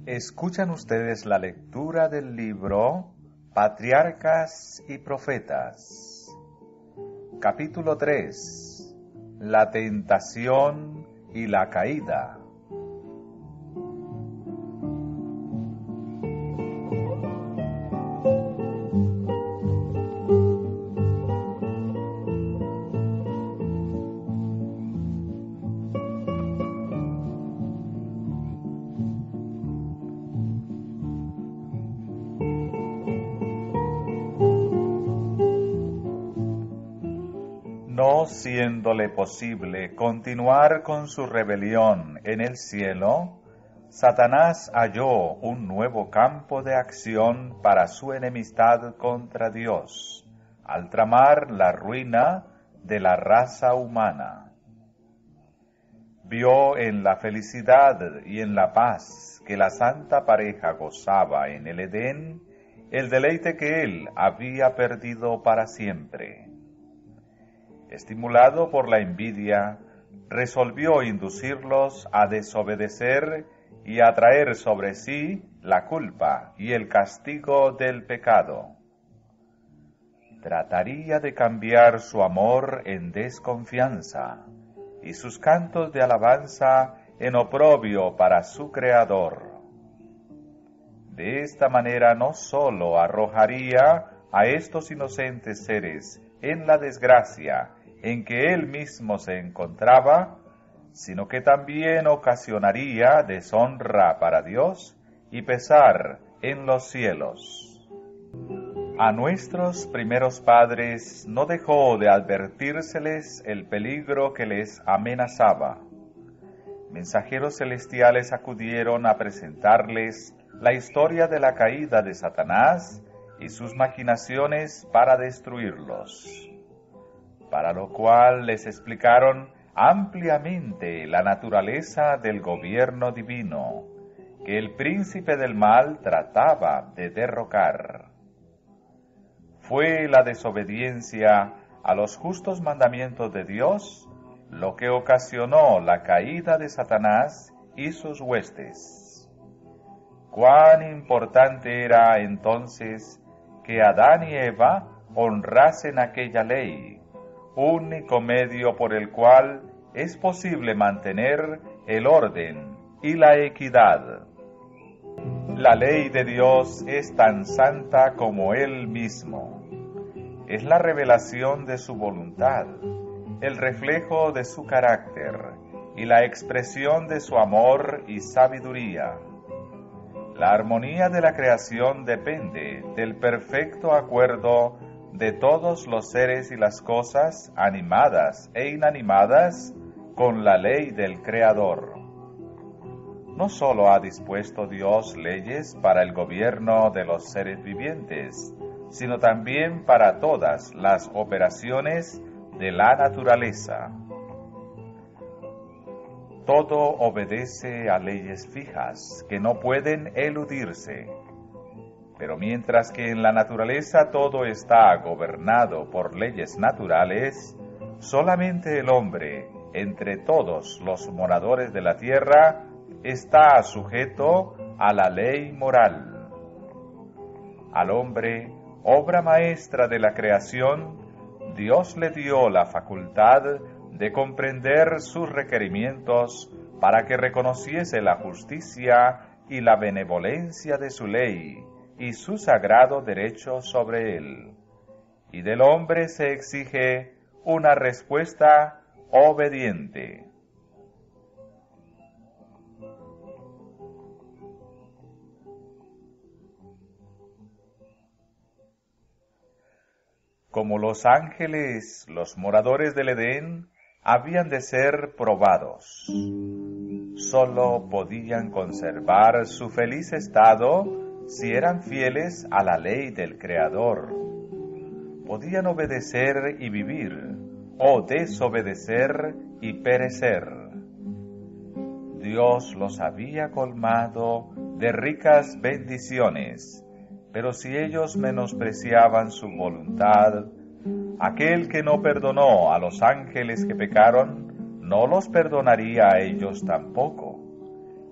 Escuchan ustedes la lectura del libro Patriarcas y Profetas, capítulo 3, la tentación y la caída. No siéndole posible continuar con su rebelión en el cielo, Satanás halló un nuevo campo de acción para su enemistad contra Dios, al tramar la ruina de la raza humana. Vio en la felicidad y en la paz que la santa pareja gozaba en el Edén el deleite que él había perdido para siempre. Estimulado por la envidia, resolvió inducirlos a desobedecer y a traer sobre sí la culpa y el castigo del pecado. Trataría de cambiar su amor en desconfianza y sus cantos de alabanza en oprobio para su Creador. De esta manera no sólo arrojaría a estos inocentes seres en la desgracia en que él mismo se encontraba, sino que también ocasionaría deshonra para Dios y pesar en los cielos. A nuestros primeros padres no dejó de advertírseles el peligro que les amenazaba. Mensajeros celestiales acudieron a presentarles la historia de la caída de Satanás y sus maquinaciones para destruirlos, para lo cual les explicaron ampliamente la naturaleza del gobierno divino, que el príncipe del mal trataba de derrocar. Fue la desobediencia a los justos mandamientos de Dios lo que ocasionó la caída de Satanás y sus huestes. Cuán importante era entonces que Adán y Eva honrasen aquella ley, único medio por el cual es posible mantener el orden y la equidad. La ley de Dios es tan santa como Él mismo. Es la revelación de su voluntad, el reflejo de su carácter y la expresión de su amor y sabiduría. La armonía de la creación depende del perfecto acuerdo de todos los seres y las cosas, animadas e inanimadas, con la ley del Creador. No solo ha dispuesto Dios leyes para el gobierno de los seres vivientes, sino también para todas las operaciones de la naturaleza. Todo obedece a leyes fijas que no pueden eludirse. Pero mientras que en la naturaleza todo está gobernado por leyes naturales, solamente el hombre, entre todos los moradores de la tierra, está sujeto a la ley moral. Al hombre, obra maestra de la creación, Dios le dio la facultad de comprender sus requerimientos para que reconociese la justicia y la benevolencia de su ley y su sagrado derecho sobre él. Y del hombre se exige una respuesta obediente. Como los ángeles, los moradores del Edén habían de ser probados. Solo podían conservar su feliz estado si eran fieles a la ley del Creador. Podían obedecer y vivir, o desobedecer y perecer. Dios los había colmado de ricas bendiciones, pero si ellos menospreciaban su voluntad, aquel que no perdonó a los ángeles que pecaron, no los perdonaría a ellos tampoco.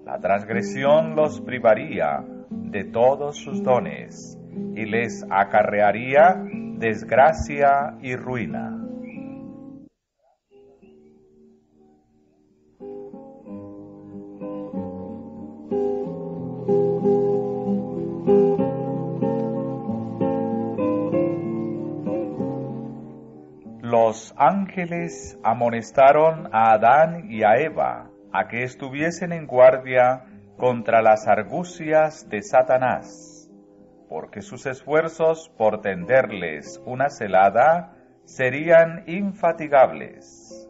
La La transgresión los privaría de todos sus dones y les acarrearía desgracia y ruina. Los ángeles amonestaron a Adán y a Eva a que estuviesen en guardia contra las argucias de Satanás, porque sus esfuerzos por tenderles una celada serían infatigables.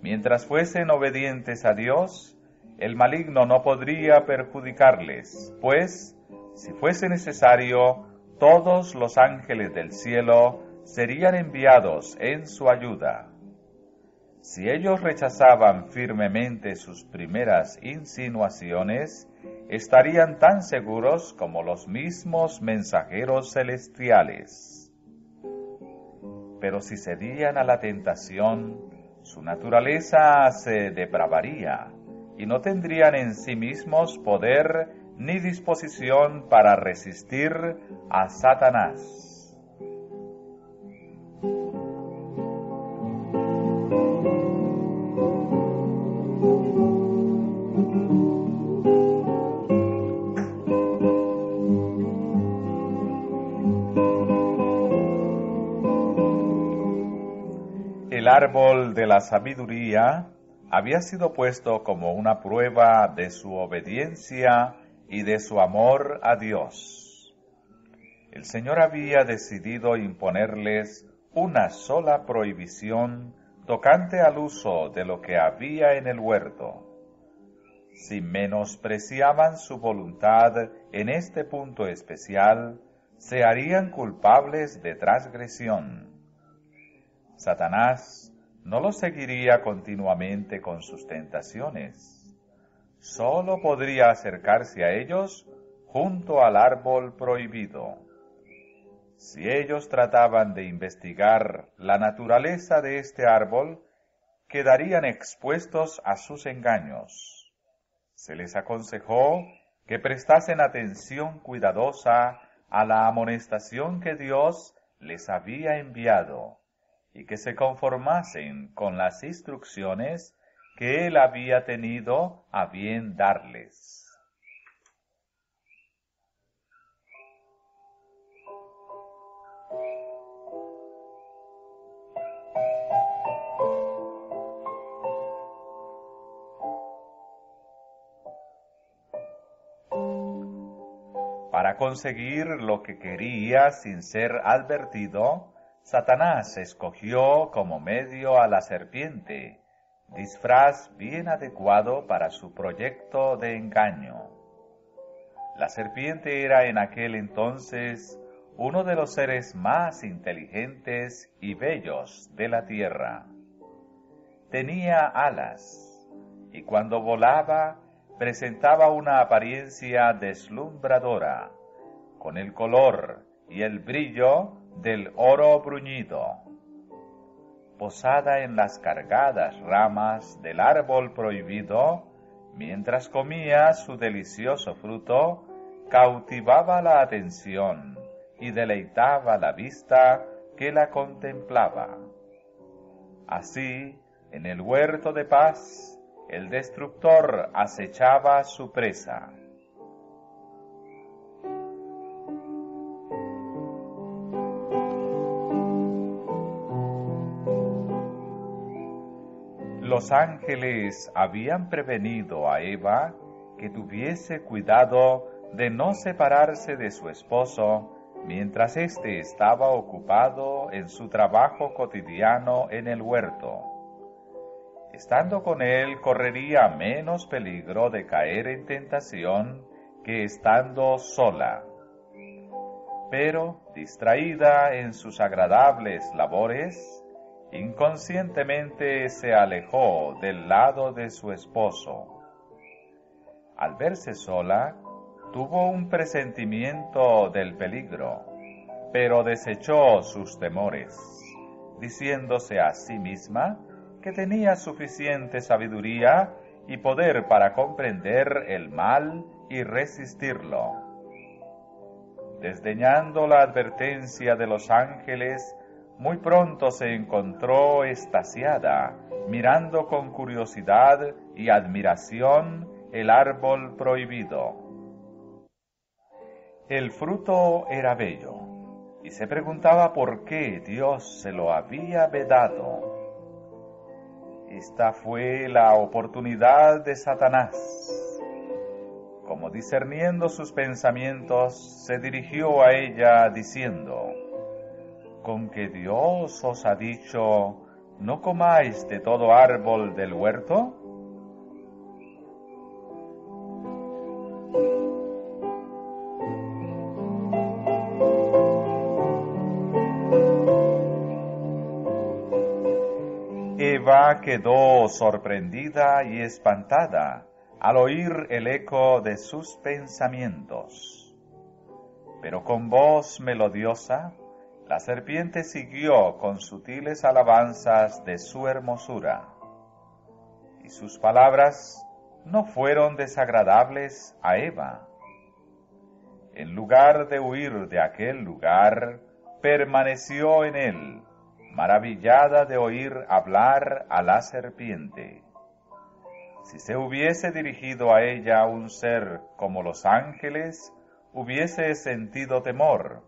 Mientras fuesen obedientes a Dios, el maligno no podría perjudicarles, pues, si fuese necesario, todos los ángeles del cielo serían enviados en su ayuda. Si ellos rechazaban firmemente sus primeras insinuaciones, estarían tan seguros como los mismos mensajeros celestiales. Pero si cedían a la tentación, su naturaleza se depravaría y no tendrían en sí mismos poder ni disposición para resistir a Satanás. El árbol de la sabiduría había sido puesto como una prueba de su obediencia y de su amor a Dios. El Señor había decidido imponerles una sola prohibición tocante al uso de lo que había en el huerto. Si menospreciaban su voluntad en este punto especial, se harían culpables de transgresión. Satanás no los seguiría continuamente con sus tentaciones. Solo podría acercarse a ellos junto al árbol prohibido. Si ellos trataban de investigar la naturaleza de este árbol, quedarían expuestos a sus engaños. Se les aconsejó que prestasen atención cuidadosa a la amonestación que Dios les había enviado y que se conformasen con las instrucciones que Él había tenido a bien darles. Para conseguir lo que quería sin ser advertido, Satanás escogió como medio a la serpiente, disfraz bien adecuado para su proyecto de engaño. La serpiente era en aquel entonces uno de los seres más inteligentes y bellos de la tierra. Tenía alas, y cuando volaba presentaba una apariencia deslumbradora, con el color y el brillo del oro bruñido. Posada en las cargadas ramas del árbol prohibido, mientras comía su delicioso fruto, cautivaba la atención y deleitaba la vista que la contemplaba. Así, en el huerto de paz, el destructor acechaba su presa. Los ángeles habían prevenido a Eva que tuviese cuidado de no separarse de su esposo mientras éste estaba ocupado en su trabajo cotidiano en el huerto. Estando con él correría menos peligro de caer en tentación que estando sola. Pero, distraída en sus agradables labores, inconscientemente se alejó del lado de su esposo. Al verse sola, tuvo un presentimiento del peligro, pero desechó sus temores, diciéndose a sí misma que tenía suficiente sabiduría y poder para comprender el mal y resistirlo. Desdeñando la advertencia de los ángeles, muy pronto se encontró extasiada, mirando con curiosidad y admiración el árbol prohibido. El fruto era bello, y se preguntaba por qué Dios se lo había vedado. Esta fue la oportunidad de Satanás. Como discerniendo sus pensamientos, se dirigió a ella diciendo: ¿con que Dios os ha dicho, no comáis de todo árbol del huerto? Eva quedó sorprendida y espantada al oír el eco de sus pensamientos. Pero con voz melodiosa, la serpiente siguió con sutiles alabanzas de su hermosura, y sus palabras no fueron desagradables a Eva. En lugar de huir de aquel lugar, permaneció en él, maravillada de oír hablar a la serpiente. Si se hubiese dirigido a ella un ser como los ángeles, hubiese sentido temor,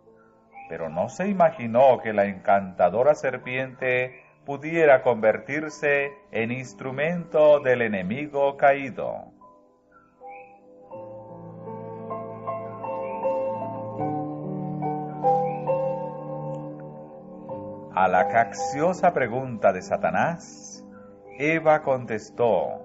pero no se imaginó que la encantadora serpiente pudiera convertirse en instrumento del enemigo caído. A la cacciosa pregunta de Satanás, Eva contestó: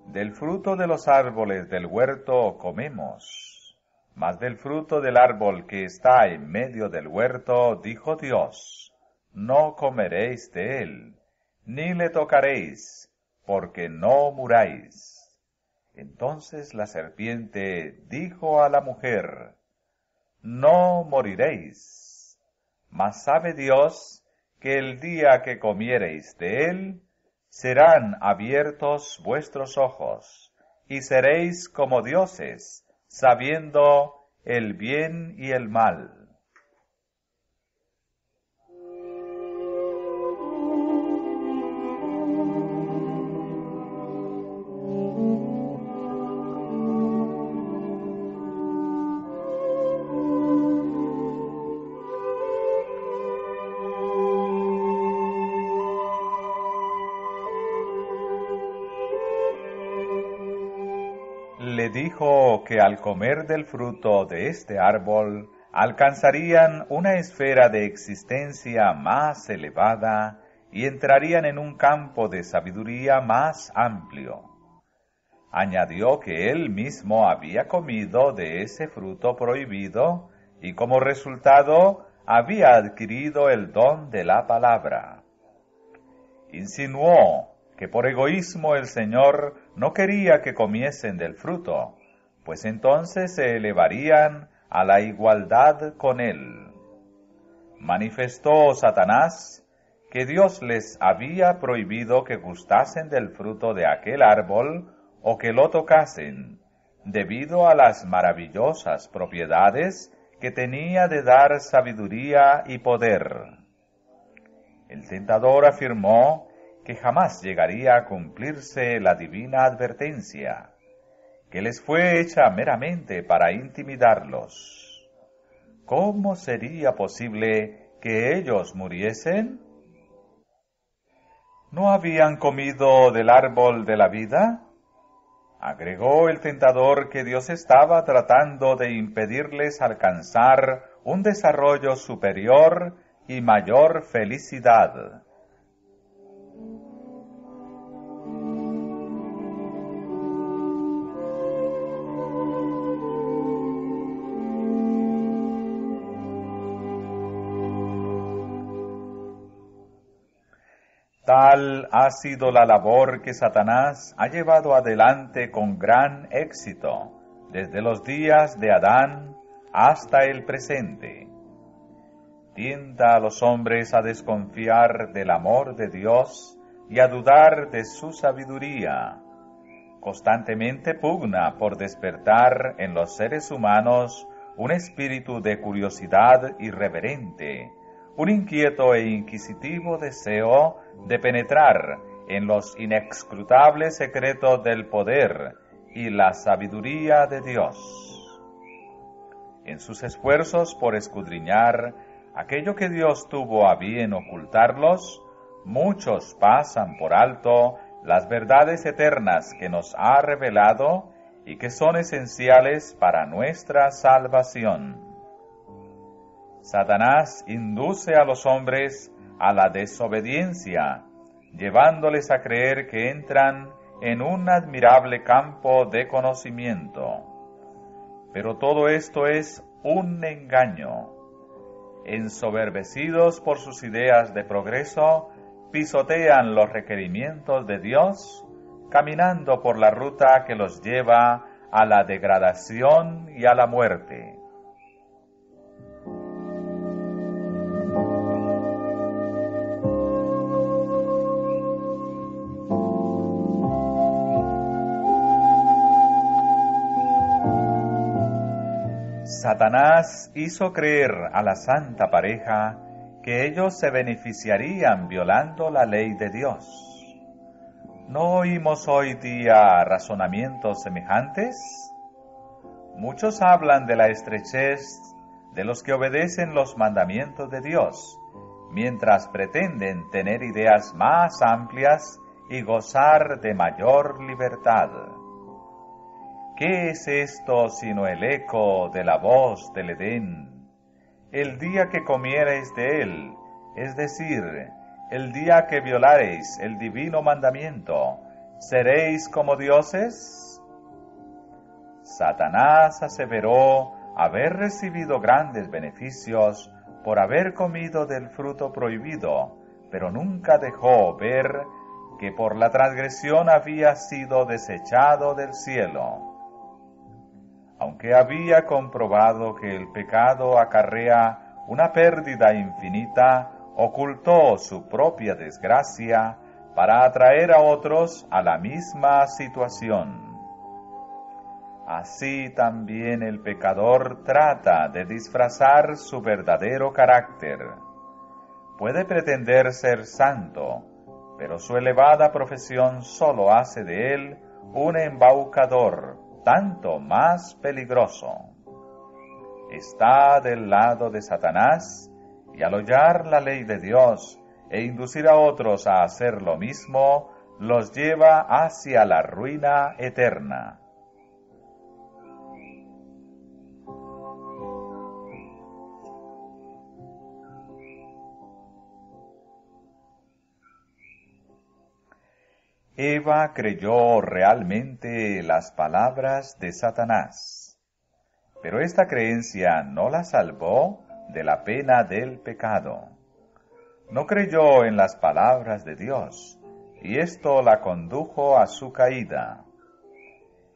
del fruto de los árboles del huerto comemos, mas del fruto del árbol que está en medio del huerto, dijo Dios, no comeréis de él, ni le tocaréis, porque no muráis. Entonces la serpiente dijo a la mujer: no moriréis. Mas sabe Dios que el día que comiereis de él, serán abiertos vuestros ojos, y seréis como dioses, sabiendo el bien y el mal. Le dijo que al comer del fruto de este árbol alcanzarían una esfera de existencia más elevada y entrarían en un campo de sabiduría más amplio. Añadió que él mismo había comido de ese fruto prohibido y como resultado había adquirido el don de la palabra. Insinuó que por egoísmo el Señor no quería que comiesen del fruto, pues entonces se elevarían a la igualdad con él. Manifestó Satanás que Dios les había prohibido que gustasen del fruto de aquel árbol o que lo tocasen, debido a las maravillosas propiedades que tenía de dar sabiduría y poder. El tentador afirmó que jamás llegaría a cumplirse la divina advertencia, que les fue hecha meramente para intimidarlos. ¿Cómo sería posible que ellos muriesen? ¿No habían comido del árbol de la vida? Agregó el tentador que Dios estaba tratando de impedirles alcanzar un desarrollo superior y mayor felicidad. Tal ha sido la labor que Satanás ha llevado adelante con gran éxito, desde los días de Adán hasta el presente. Tienta a los hombres a desconfiar del amor de Dios y a dudar de su sabiduría, constantemente pugna por despertar en los seres humanos un espíritu de curiosidad irreverente, un inquieto e inquisitivo deseo de penetrar en los inescrutables secretos del poder y la sabiduría de Dios. En sus esfuerzos por escudriñar aquello que Dios tuvo a bien ocultarlos, muchos pasan por alto las verdades eternas que nos ha revelado y que son esenciales para nuestra salvación. Satanás induce a los hombres a la desobediencia, llevándoles a creer que entran en un admirable campo de conocimiento. Pero todo esto es un engaño. Ensoberbecidos por sus ideas de progreso, pisotean los requerimientos de Dios, caminando por la ruta que los lleva a la degradación y a la muerte. Satanás hizo creer a la santa pareja que ellos se beneficiarían violando la ley de Dios. ¿No oímos hoy día razonamientos semejantes? Muchos hablan de la estrechez de los que obedecen los mandamientos de Dios, mientras pretenden tener ideas más amplias y gozar de mayor libertad. ¿Qué es esto sino el eco de la voz del Edén? El día que comiereis de él, es decir, el día que violareis el divino mandamiento, ¿seréis como dioses? Satanás aseveró haber recibido grandes beneficios por haber comido del fruto prohibido, pero nunca dejó ver que por la transgresión había sido desechado del cielo. Aunque había comprobado que el pecado acarrea una pérdida infinita, ocultó su propia desgracia para atraer a otros a la misma situación. Así también el pecador trata de disfrazar su verdadero carácter. Puede pretender ser santo, pero su elevada profesión solo hace de él un embaucador, tanto más peligroso. Está del lado de Satanás, y al hollar la ley de Dios e inducir a otros a hacer lo mismo, los lleva hacia la ruina eterna. Eva creyó realmente las palabras de Satanás, pero esta creencia no la salvó de la pena del pecado. No creyó en las palabras de Dios, y esto la condujo a su caída.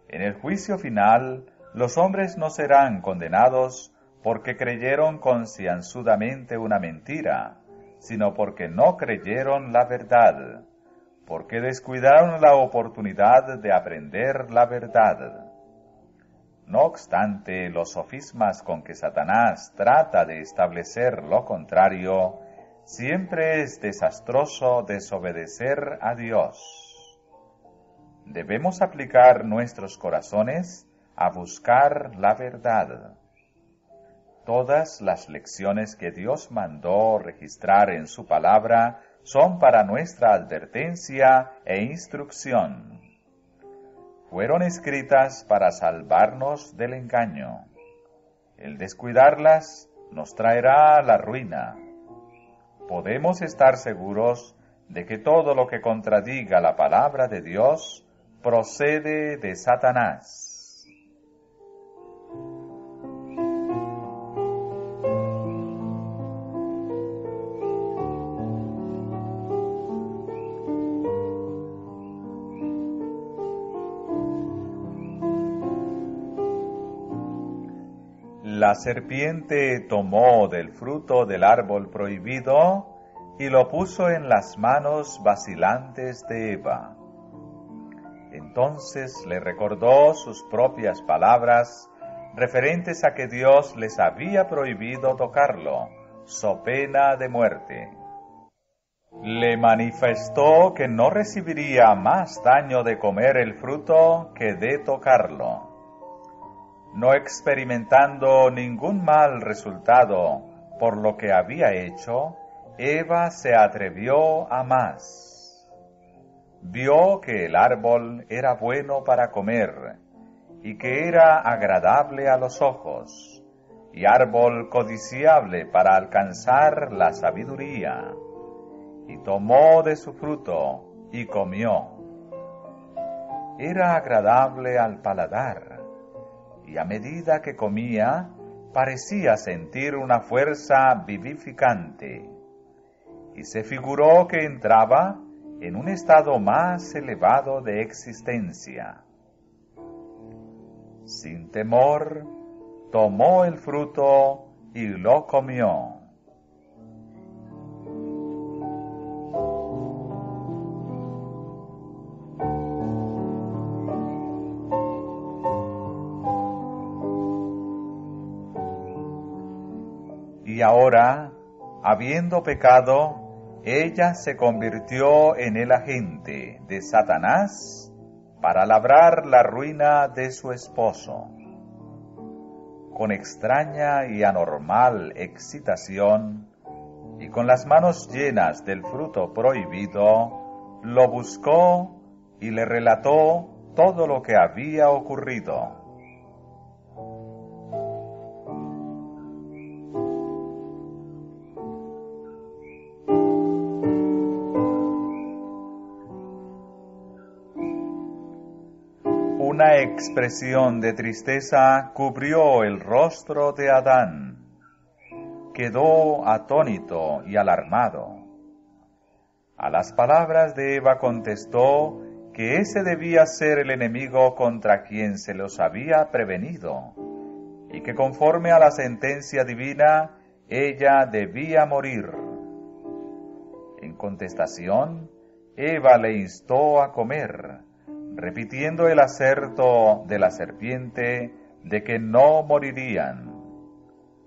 En el juicio final, los hombres no serán condenados porque creyeron concienzudamente una mentira, sino porque no creyeron la verdad, porque descuidaron la oportunidad de aprender la verdad. No obstante, los sofismas con que Satanás trata de establecer lo contrario, siempre es desastroso desobedecer a Dios. Debemos aplicar nuestros corazones a buscar la verdad. Todas las lecciones que Dios mandó registrar en su palabra son para nuestra advertencia e instrucción. Fueron escritas para salvarnos del engaño. El descuidarlas nos traerá a la ruina. Podemos estar seguros de que todo lo que contradiga la palabra de Dios procede de Satanás. La serpiente tomó del fruto del árbol prohibido y lo puso en las manos vacilantes de Eva. Entonces le recordó sus propias palabras referentes a que Dios les había prohibido tocarlo, so pena de muerte. Le manifestó que no recibiría más daño de comer el fruto que de tocarlo. No experimentando ningún mal resultado por lo que había hecho, Eva se atrevió a más. Vio que el árbol era bueno para comer, y que era agradable a los ojos, y árbol codiciable para alcanzar la sabiduría. Y tomó de su fruto, y comió. Era agradable al paladar, y a medida que comía, parecía sentir una fuerza vivificante, y se figuró que entraba en un estado más elevado de existencia. Sin temor, tomó el fruto y lo comió. Y ahora, habiendo pecado, ella se convirtió en el agente de Satanás para labrar la ruina de su esposo. Con extraña y anormal excitación, y con las manos llenas del fruto prohibido, lo buscó y le relató todo lo que había ocurrido. Una expresión de tristeza cubrió el rostro de Adán. Quedó atónito y alarmado. A las palabras de Eva contestó que ese debía ser el enemigo contra quien se los había prevenido, y que conforme a la sentencia divina, ella debía morir. En contestación, Eva le instó a comer, repitiendo el aserto de la serpiente de que no morirían.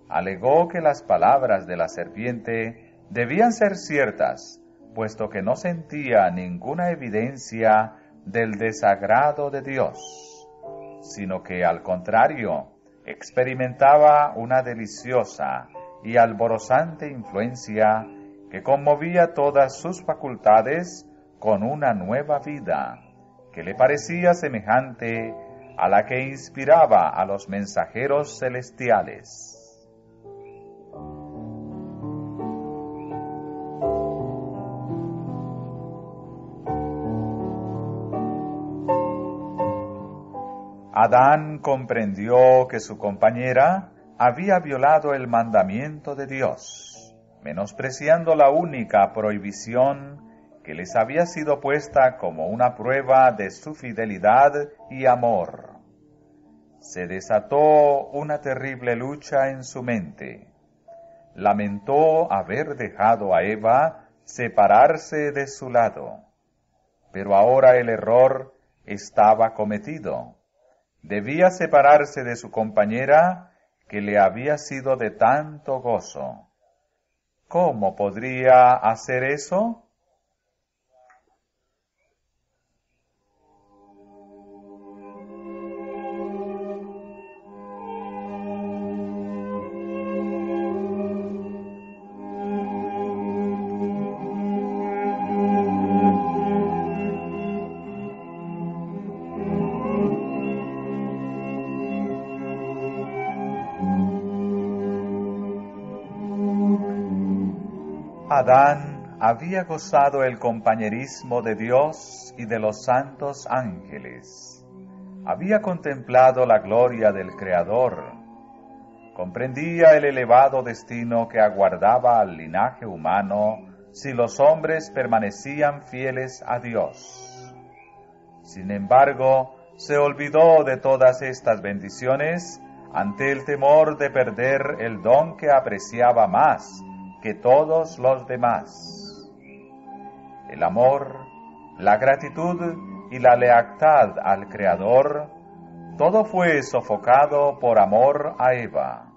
Alegó que las palabras de la serpiente debían ser ciertas, puesto que no sentía ninguna evidencia del desagrado de Dios, sino que al contrario, experimentaba una deliciosa y alborozante influencia que conmovía todas sus facultades con una nueva vida, que le parecía semejante a la que inspiraba a los mensajeros celestiales. Adán comprendió que su compañera había violado el mandamiento de Dios, menospreciando la única prohibición que les había sido puesta como una prueba de su fidelidad y amor. Se desató una terrible lucha en su mente. Lamentó haber dejado a Eva separarse de su lado, pero ahora el error estaba cometido. Debía separarse de su compañera que le había sido de tanto gozo. ¿Cómo podría hacer eso? Adán había gozado el compañerismo de Dios y de los santos ángeles. Había contemplado la gloria del Creador. Comprendía el elevado destino que aguardaba al linaje humano si los hombres permanecían fieles a Dios. Sin embargo, se olvidó de todas estas bendiciones ante el temor de perder el don que apreciaba más que todos los demás. El amor, la gratitud y la lealtad al Creador, todo fue sofocado por amor a Eva.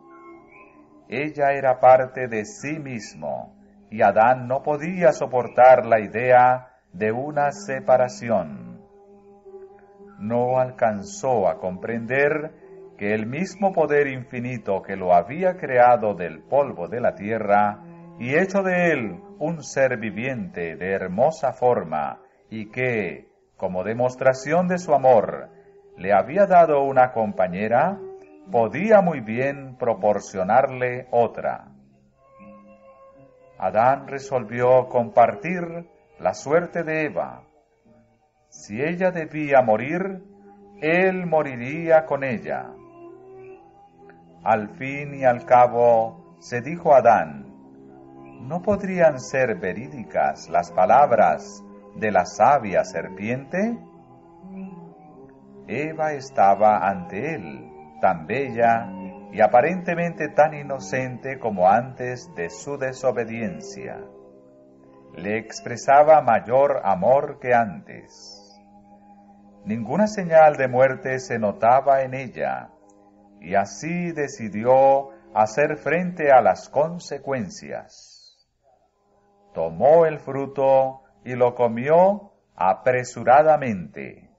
Ella era parte de sí mismo, y Adán no podía soportar la idea de una separación. No alcanzó a comprender que el mismo poder infinito que lo había creado del polvo de la tierra y hecho de él un ser viviente de hermosa forma, y que, como demostración de su amor, le había dado una compañera, podía muy bien proporcionarle otra. Adán resolvió compartir la suerte de Eva. Si ella debía morir, él moriría con ella. Al fin y al cabo, se dijo Adán, ¿no podrían ser verídicas las palabras de la sabia serpiente? Eva estaba ante él, tan bella y aparentemente tan inocente como antes de su desobediencia. Le expresaba mayor amor que antes. Ninguna señal de muerte se notaba en ella, y así decidió hacer frente a las consecuencias. Tomó el fruto y lo comió apresuradamente.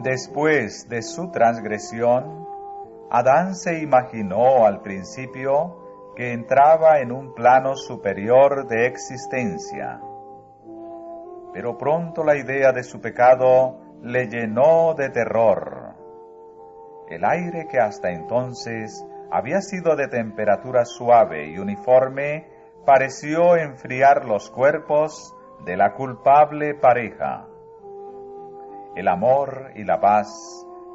Después de su transgresión, Adán se imaginó al principio que entraba en un plano superior de existencia. Pero pronto la idea de su pecado le llenó de terror. El aire que hasta entonces había sido de temperatura suave y uniforme pareció enfriar los cuerpos de la culpable pareja. El amor y la paz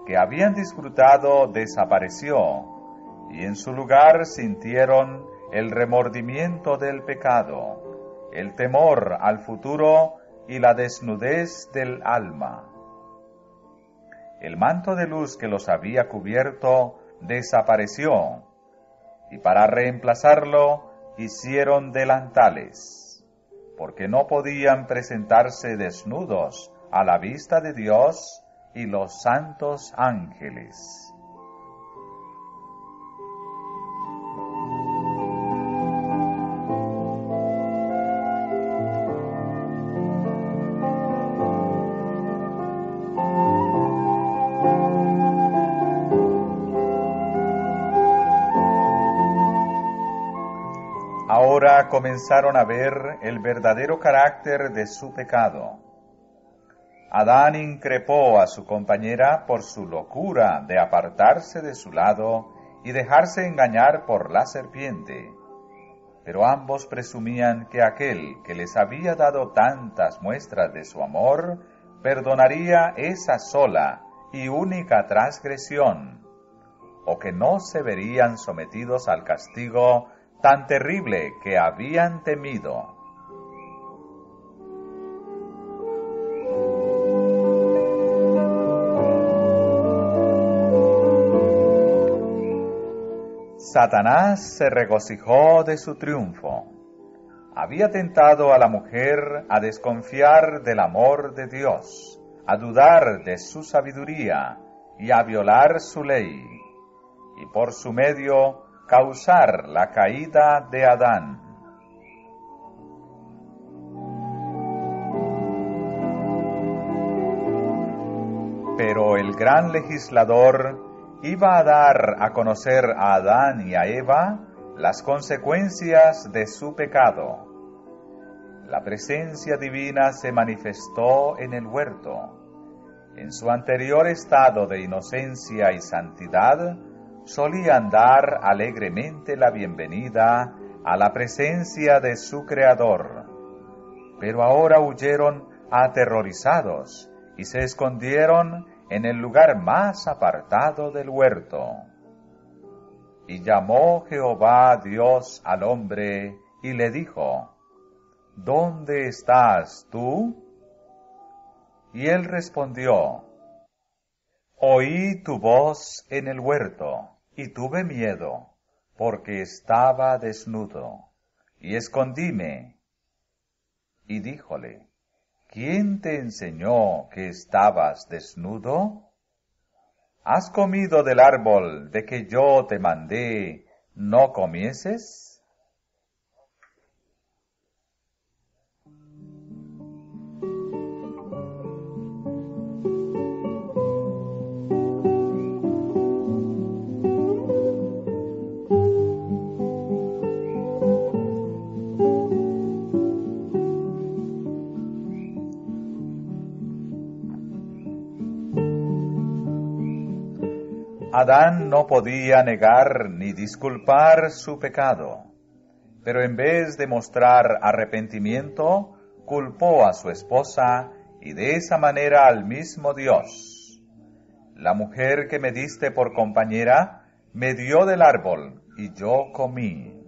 que habían disfrutado desapareció, y en su lugar sintieron el remordimiento del pecado, el temor al futuro y la desnudez del alma. El manto de luz que los había cubierto desapareció, y para reemplazarlo hicieron delantales, porque no podían presentarse desnudos a la vista de Dios y los santos ángeles. Ahora comenzaron a ver el verdadero carácter de su pecado. Adán increpó a su compañera por su locura de apartarse de su lado y dejarse engañar por la serpiente. Pero ambos presumían que aquel que les había dado tantas muestras de su amor, perdonaría esa sola y única transgresión, o que no se verían sometidos al castigo tan terrible que habían temido. Satanás se regocijó de su triunfo. Había tentado a la mujer a desconfiar del amor de Dios, a dudar de su sabiduría y a violar su ley, y por su medio causar la caída de Adán. Pero el gran legislador iba a dar a conocer a Adán y a Eva las consecuencias de su pecado. La presencia divina se manifestó en el huerto. En su anterior estado de inocencia y santidad, solían dar alegremente la bienvenida a la presencia de su Creador. Pero ahora huyeron aterrorizados y se escondieron en el lugar más apartado del huerto. Y llamó Jehová Dios al hombre y le dijo, ¿dónde estás tú? Y él respondió: Oí tu voz en el huerto, y tuve miedo, porque estaba desnudo, y escondíme. Y díjole: ¿Quién te enseñó que estabas desnudo? ¿Has comido del árbol de que yo te mandé no comieses? Adán no podía negar ni disculpar su pecado, pero en vez de mostrar arrepentimiento, culpó a su esposa y de esa manera al mismo Dios. La mujer que me diste por compañera me dio del árbol y yo comí.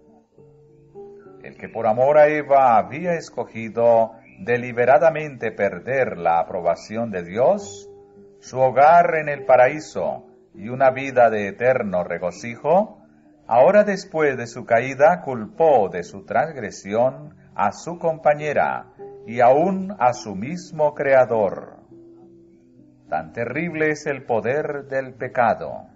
El que por amor a Eva había escogido deliberadamente perder la aprobación de Dios, su hogar en el paraíso y una vida de eterno regocijo, ahora después de su caída culpó de su transgresión a su compañera y aún a su mismo Creador. Tan terrible es el poder del pecado.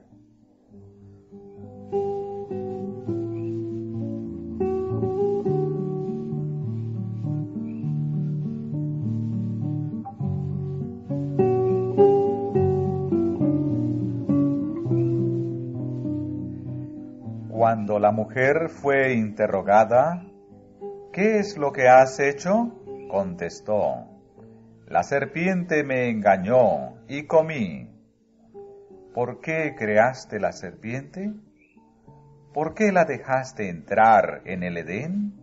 Cuando la mujer fue interrogada, ¿qué es lo que has hecho?, contestó: la serpiente me engañó y comí. ¿Por qué creaste la serpiente? ¿Por qué la dejaste entrar en el Edén?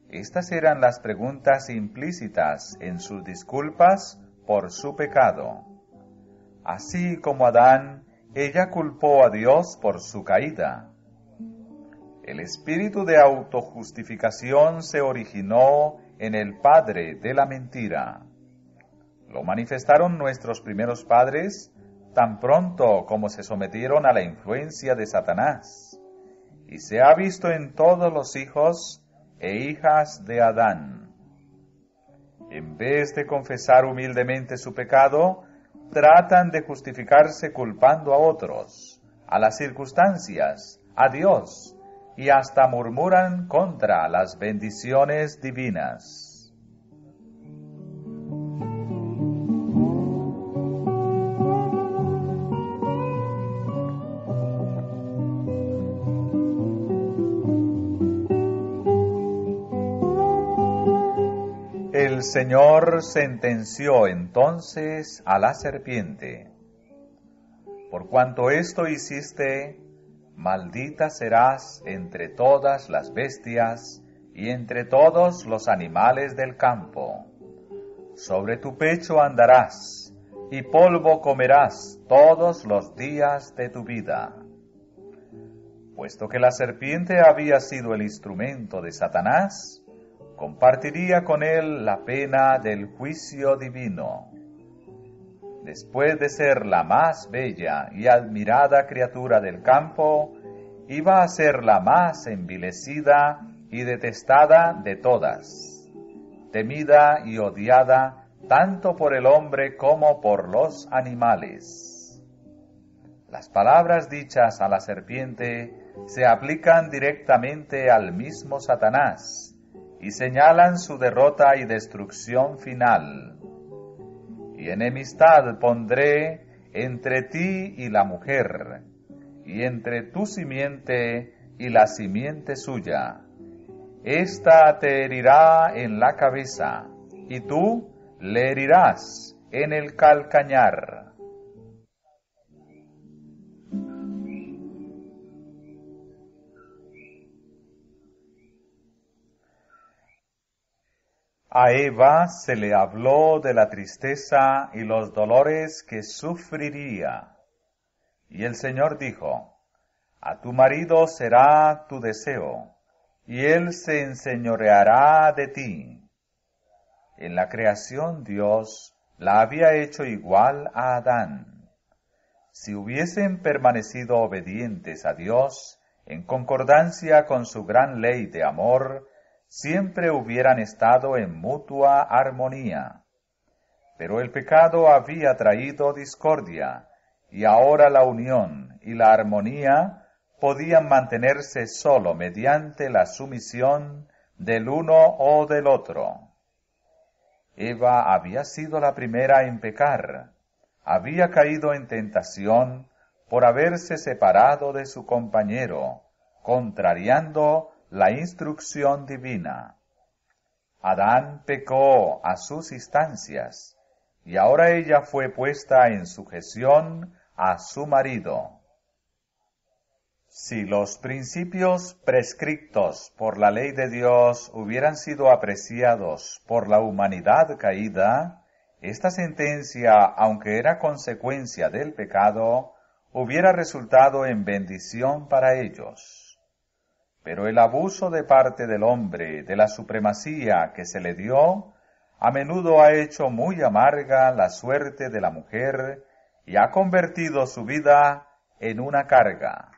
Estas eran las preguntas implícitas en sus disculpas por su pecado. Así como Adán, ella culpó a Dios por su caída. El espíritu de autojustificación se originó en el padre de la mentira. Lo manifestaron nuestros primeros padres tan pronto como se sometieron a la influencia de Satanás, y se ha visto en todos los hijos e hijas de Adán. En vez de confesar humildemente su pecado, tratan de justificarse culpando a otros, a las circunstancias, a Dios, y hasta murmuran contra las bendiciones divinas. El Señor sentenció entonces a la serpiente: por cuanto esto hiciste, maldita serás entre todas las bestias y entre todos los animales del campo. Sobre tu pecho andarás, y polvo comerás todos los días de tu vida. Puesto que la serpiente había sido el instrumento de Satanás, compartiría con él la pena del juicio divino. Después de ser la más bella y admirada criatura del campo, iba a ser la más envilecida y detestada de todas, temida y odiada tanto por el hombre como por los animales. Las palabras dichas a la serpiente se aplican directamente al mismo Satanás y señalan su derrota y destrucción final. Y enemistad pondré entre ti y la mujer, y entre tu simiente y la simiente suya. Esta te herirá en la cabeza, y tú le herirás en el calcañar. A Eva se le habló de la tristeza y los dolores que sufriría. Y el Señor dijo: a tu marido será tu deseo, y él se enseñoreará de ti. En la creación Dios la había hecho igual a Adán. Si hubiesen permanecido obedientes a Dios, en concordancia con su gran ley de amor, siempre hubieran estado en mutua armonía. Pero el pecado había traído discordia, y ahora la unión y la armonía podían mantenerse sólo mediante la sumisión del uno o del otro. Eva había sido la primera en pecar, había caído en tentación por haberse separado de su compañero, contrariando la instrucción divina. Adán pecó a sus instancias, y ahora ella fue puesta en sujeción a su marido. Si los principios prescriptos por la ley de Dios hubieran sido apreciados por la humanidad caída, esta sentencia, aunque era consecuencia del pecado, hubiera resultado en bendición para ellos. Pero el abuso de parte del hombre de la supremacía que se le dio, a menudo ha hecho muy amarga la suerte de la mujer y ha convertido su vida en una carga.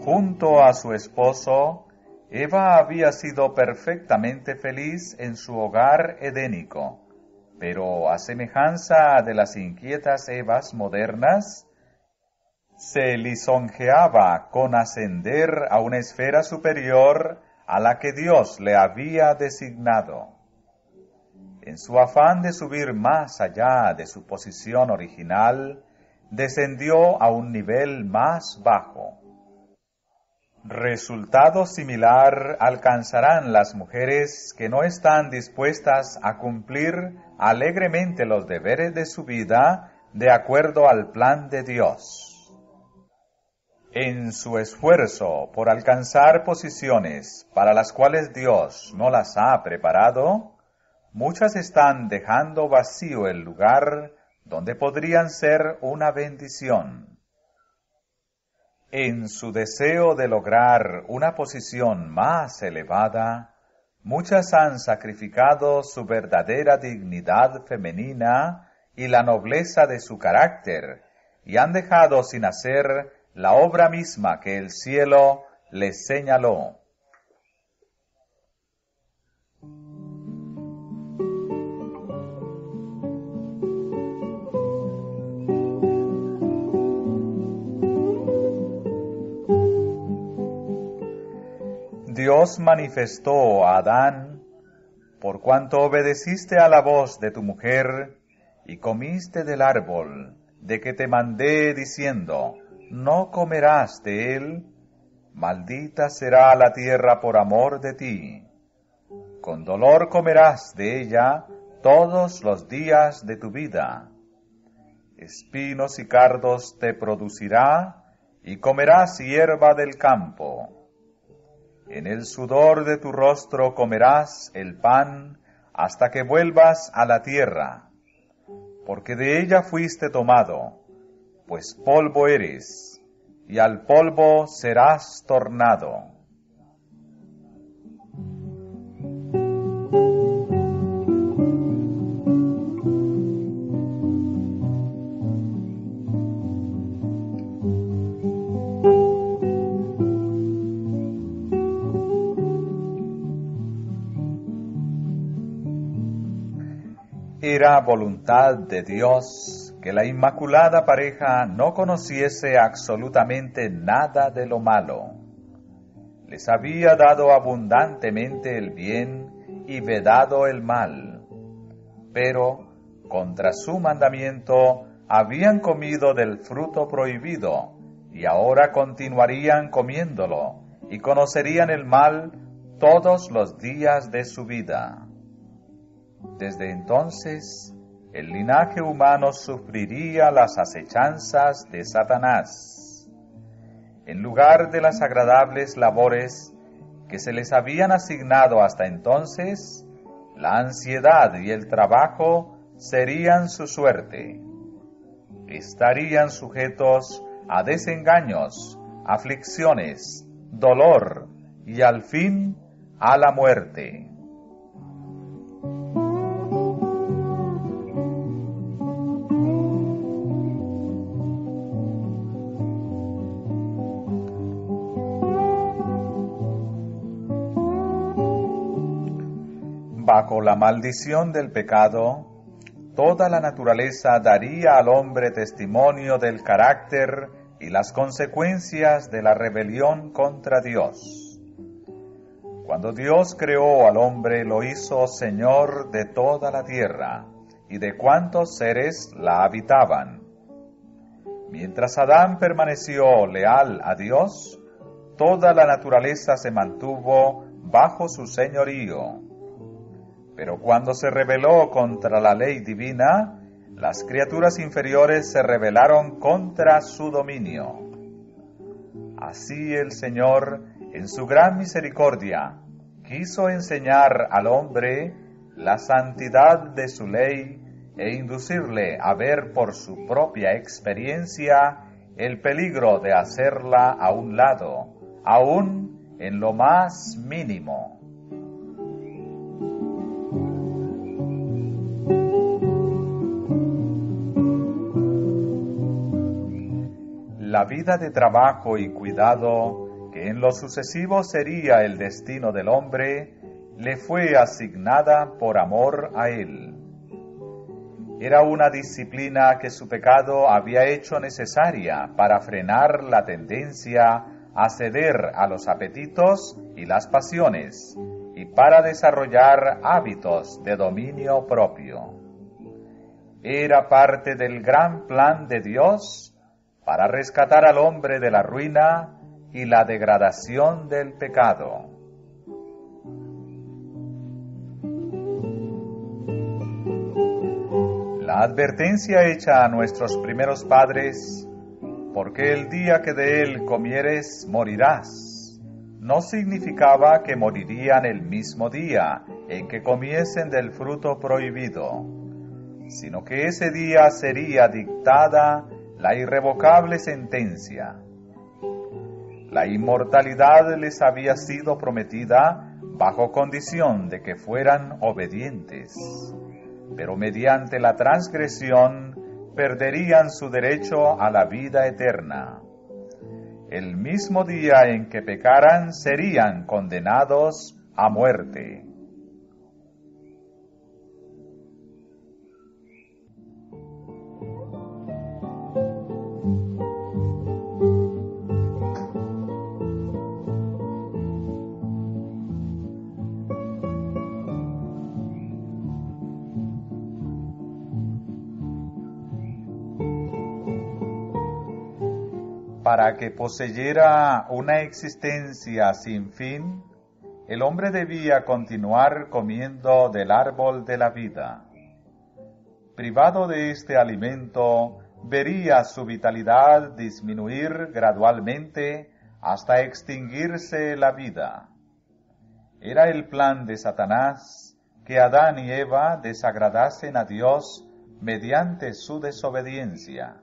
Junto a su esposo, Eva había sido perfectamente feliz en su hogar edénico, pero a semejanza de las inquietas Evas modernas, se lisonjeaba con ascender a una esfera superior a la que Dios le había designado. En su afán de subir más allá de su posición original, descendió a un nivel más bajo. Resultado similar alcanzarán las mujeres que no están dispuestas a cumplir alegremente los deberes de su vida de acuerdo al plan de Dios. En su esfuerzo por alcanzar posiciones para las cuales Dios no las ha preparado, muchas están dejando vacío el lugar donde podrían ser una bendición. En su deseo de lograr una posición más elevada, muchas han sacrificado su verdadera dignidad femenina y la nobleza de su carácter, y han dejado sin hacer la obra misma que el cielo les señaló. Dios manifestó a Adán: por cuanto obedeciste a la voz de tu mujer, y comiste del árbol de que te mandé diciendo, no comerás de él, maldita será la tierra por amor de ti. Con dolor comerás de ella todos los días de tu vida. Espinos y cardos te producirá, y comerás hierba del campo. En el sudor de tu rostro comerás el pan hasta que vuelvas a la tierra, porque de ella fuiste tomado, pues polvo eres, y al polvo serás tornado. Era voluntad de Dios que la inmaculada pareja no conociese absolutamente nada de lo malo. Les había dado abundantemente el bien y vedado el mal, pero contra su mandamiento habían comido del fruto prohibido, y ahora continuarían comiéndolo, y conocerían el mal todos los días de su vida. Desde entonces, el linaje humano sufriría las acechanzas de Satanás. En lugar de las agradables labores que se les habían asignado hasta entonces, la ansiedad y el trabajo serían su suerte. Estarían sujetos a desengaños, aflicciones, dolor y al fin a la muerte. Bajo la maldición del pecado, toda la naturaleza daría al hombre testimonio del carácter y las consecuencias de la rebelión contra Dios. Cuando Dios creó al hombre, lo hizo Señor de toda la tierra y de cuantos seres la habitaban. Mientras Adán permaneció leal a Dios, toda la naturaleza se mantuvo bajo su señorío. Pero cuando se rebeló contra la ley divina, las criaturas inferiores se rebelaron contra su dominio. Así el Señor, en su gran misericordia, quiso enseñar al hombre la santidad de su ley e inducirle a ver por su propia experiencia el peligro de hacerla a un lado, aún en lo más mínimo. La vida de trabajo y cuidado, que en lo sucesivo sería el destino del hombre, le fue asignada por amor a él. Era una disciplina que su pecado había hecho necesaria para frenar la tendencia a ceder a los apetitos y las pasiones, y para desarrollar hábitos de dominio propio. Era parte del gran plan de Dios para rescatar al hombre de la ruina y la degradación del pecado. La advertencia hecha a nuestros primeros padres, porque el día que de él comieres morirás, no significaba que morirían el mismo día en que comiesen del fruto prohibido, sino que ese día sería dictada la irrevocable sentencia. La inmortalidad les había sido prometida bajo condición de que fueran obedientes, pero mediante la transgresión perderían su derecho a la vida eterna. El mismo día en que pecaran serían condenados a muerte. Para que poseyera una existencia sin fin, el hombre debía continuar comiendo del árbol de la vida. Privado de este alimento, vería su vitalidad disminuir gradualmente hasta extinguirse la vida. Era el plan de Satanás que Adán y Eva desagradasen a Dios mediante su desobediencia,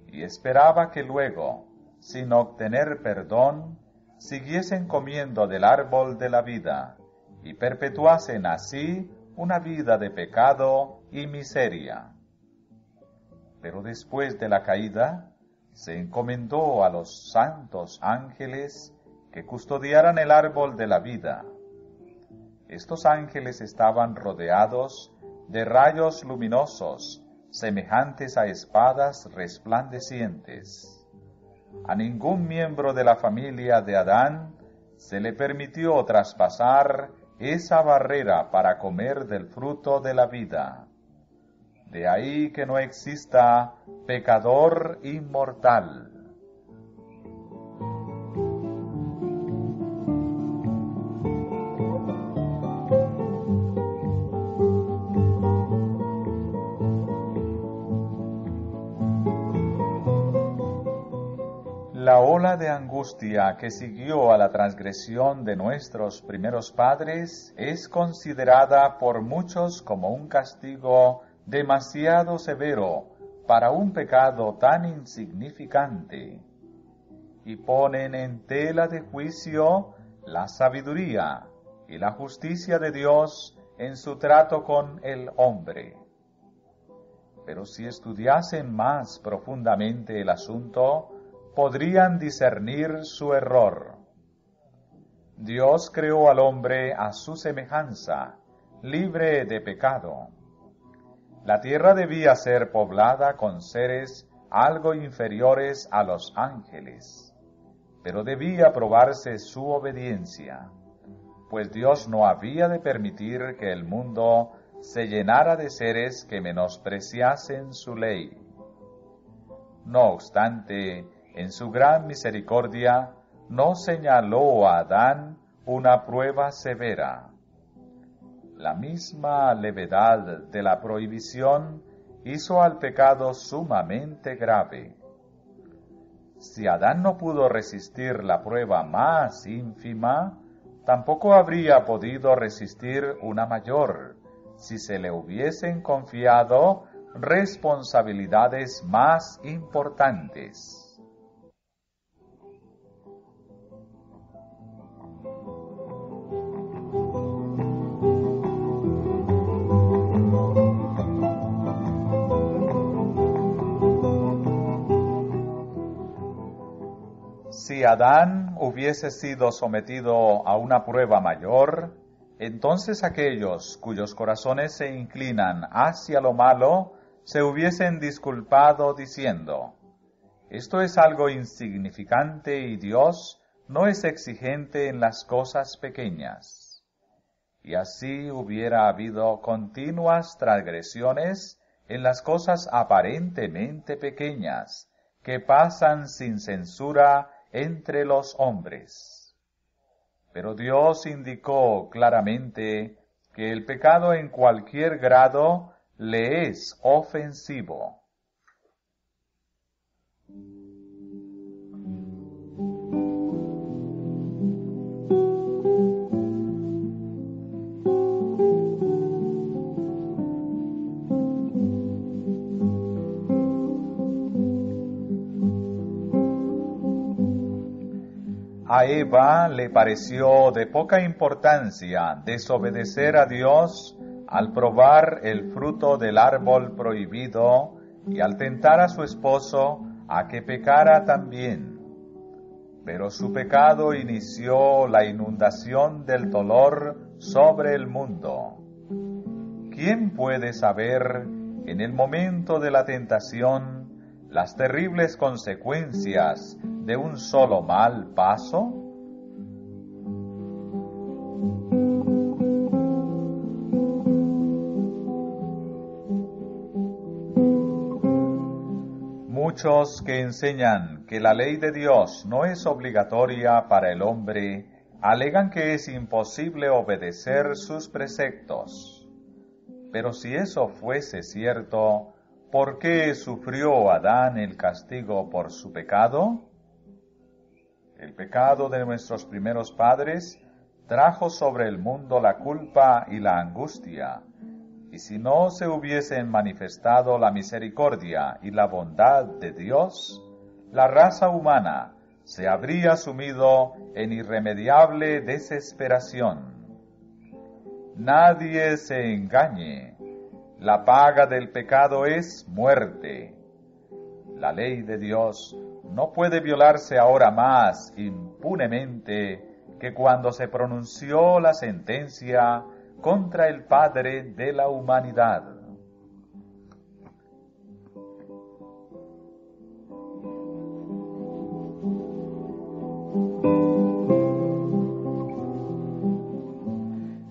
y esperaba que luego, sin obtener perdón, siguiesen comiendo del árbol de la vida y perpetuasen así una vida de pecado y miseria. Pero después de la caída, se encomendó a los santos ángeles que custodiaran el árbol de la vida. Estos ángeles estaban rodeados de rayos luminosos, semejantes a espadas resplandecientes. A ningún miembro de la familia de Adán se le permitió traspasar esa barrera para comer del fruto de la vida. De ahí que no exista pecador inmortal. La ola de angustia que siguió a la transgresión de nuestros primeros padres es considerada por muchos como un castigo demasiado severo para un pecado tan insignificante, y ponen en tela de juicio la sabiduría y la justicia de Dios en su trato con el hombre. Pero si estudiasen más profundamente el asunto, podrían discernir su error. Dios creó al hombre a su semejanza, libre de pecado. La tierra debía ser poblada con seres algo inferiores a los ángeles, pero debía probarse su obediencia, pues Dios no había de permitir que el mundo se llenara de seres que menospreciasen su ley. No obstante, en su gran misericordia, no señaló a Adán una prueba severa. La misma levedad de la prohibición hizo al pecado sumamente grave. Si Adán no pudo resistir la prueba más ínfima, tampoco habría podido resistir una mayor, si se le hubiesen confiado responsabilidades más importantes. Si Adán hubiese sido sometido a una prueba mayor, entonces aquellos cuyos corazones se inclinan hacia lo malo se hubiesen disculpado diciendo: esto es algo insignificante y Dios no es exigente en las cosas pequeñas. Y así hubiera habido continuas transgresiones en las cosas aparentemente pequeñas, que pasan sin censura entre los hombres. Pero Dios indicó claramente que el pecado en cualquier grado le es ofensivo. A Eva le pareció de poca importancia desobedecer a Dios al probar el fruto del árbol prohibido y al tentar a su esposo a que pecara también. Pero su pecado inició la inundación del dolor sobre el mundo. ¿Quién puede saber en el momento de la tentación las terribles consecuencias de un solo mal paso? Muchos que enseñan que la ley de Dios no es obligatoria para el hombre, alegan que es imposible obedecer sus preceptos. Pero si eso fuese cierto, ¿por qué sufrió Adán el castigo por su pecado? El pecado de nuestros primeros padres trajo sobre el mundo la culpa y la angustia, y si no se hubiesen manifestado la misericordia y la bondad de Dios, la raza humana se habría sumido en irremediable desesperación. Nadie se engañe, la paga del pecado es muerte. La ley de Dios no puede violarse ahora más impunemente que cuando se pronunció la sentencia contra el Padre de la humanidad.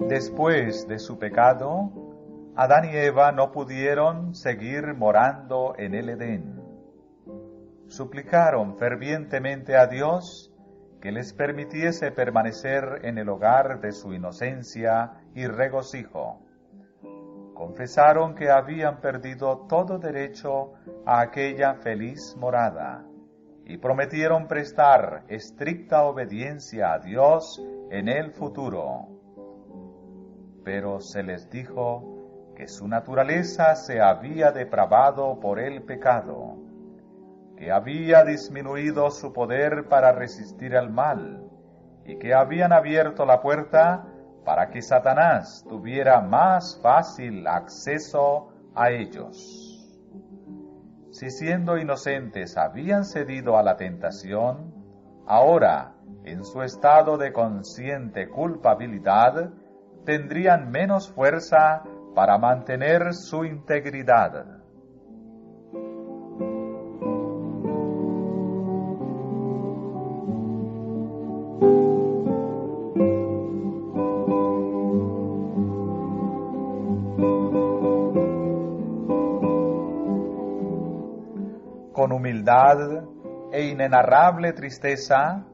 Después de su pecado, Adán y Eva no pudieron seguir morando en el Edén. Suplicaron fervientemente a Dios que les permitiese permanecer en el hogar de su inocencia y regocijo. Confesaron que habían perdido todo derecho a aquella feliz morada y prometieron prestar estricta obediencia a Dios en el futuro. Pero se les dijo que su naturaleza se había depravado por el pecado, que había disminuido su poder para resistir al mal, y que habían abierto la puerta para que Satanás tuviera más fácil acceso a ellos. Si siendo inocentes habían cedido a la tentación, ahora, en su estado de consciente culpabilidad, tendrían menos fuerza para mantener su integridad. Con humildad e inenarrable tristeza,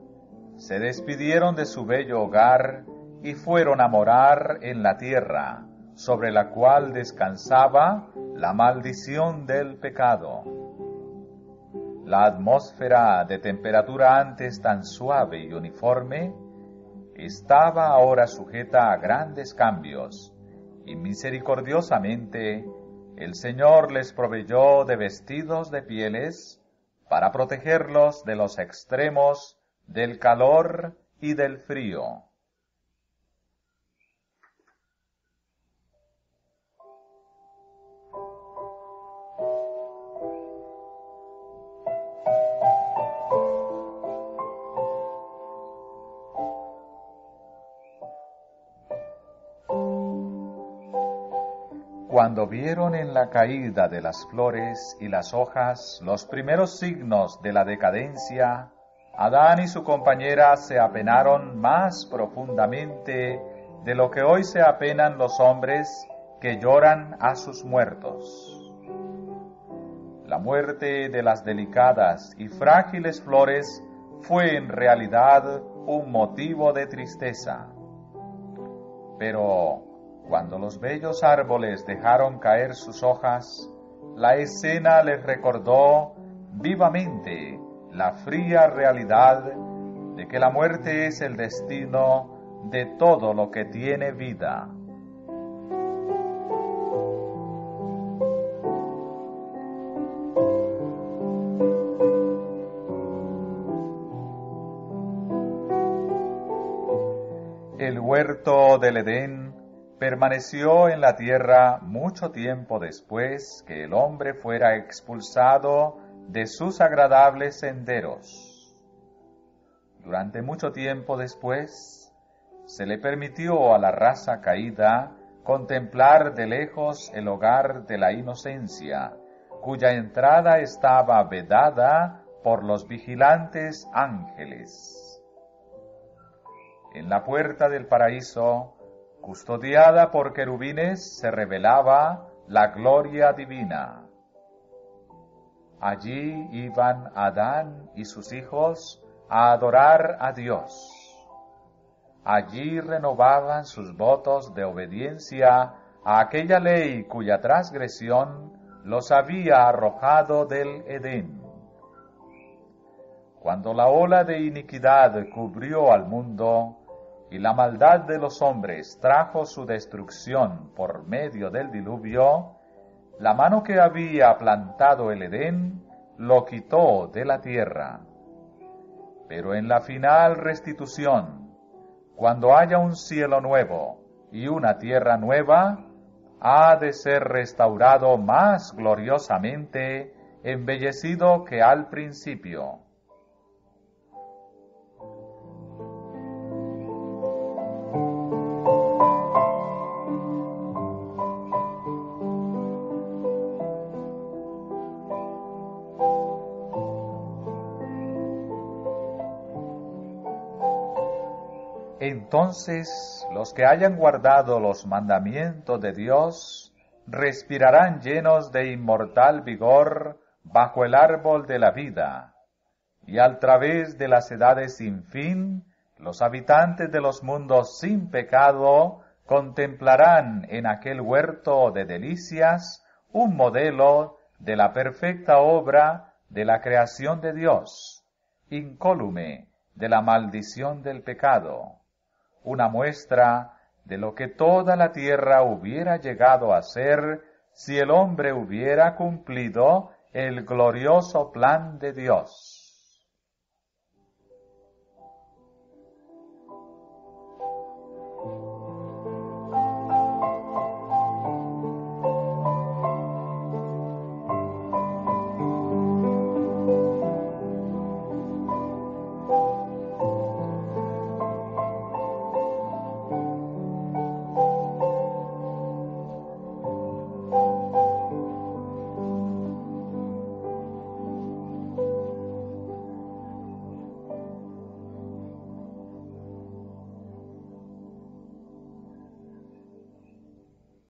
se despidieron de su bello hogar y fueron a morar en la tierra, sobre la cual descansaba la maldición del pecado. La atmósfera de temperatura antes tan suave y uniforme, estaba ahora sujeta a grandes cambios, y misericordiosamente el Señor les proveyó de vestidos de pieles para protegerlos de los extremos del calor y del frío. Cuando vieron en la caída de las flores y las hojas los primeros signos de la decadencia, Adán y su compañera se apenaron más profundamente de lo que hoy se apenan los hombres que lloran a sus muertos. La muerte de las delicadas y frágiles flores fue en realidad un motivo de tristeza. Pero cuando los bellos árboles dejaron caer sus hojas, la escena les recordó vivamente la fría realidad de que la muerte es el destino de todo lo que tiene vida. El huerto del Edén permaneció en la tierra mucho tiempo después que el hombre fuera expulsado de sus agradables senderos. Durante mucho tiempo después, se le permitió a la raza caída contemplar de lejos el hogar de la inocencia, cuya entrada estaba vedada por los vigilantes ángeles. En la puerta del paraíso, custodiada por querubines, se revelaba la gloria divina. Allí iban Adán y sus hijos a adorar a Dios. Allí renovaban sus votos de obediencia a aquella ley cuya transgresión los había arrojado del Edén. Cuando la ola de iniquidad cubrió al mundo, y la maldad de los hombres trajo su destrucción por medio del diluvio, la mano que había plantado el Edén lo quitó de la tierra. Pero en la final restitución, cuando haya un cielo nuevo y una tierra nueva, ha de ser restaurado más gloriosamente, embellecido que al principio. Entonces los que hayan guardado los mandamientos de Dios respirarán llenos de inmortal vigor bajo el árbol de la vida, y al través de las edades sin fin, los habitantes de los mundos sin pecado contemplarán en aquel huerto de delicias un modelo de la perfecta obra de la creación de Dios, incólume de la maldición del pecado, una muestra de lo que toda la tierra hubiera llegado a ser si el hombre hubiera cumplido el glorioso plan de Dios.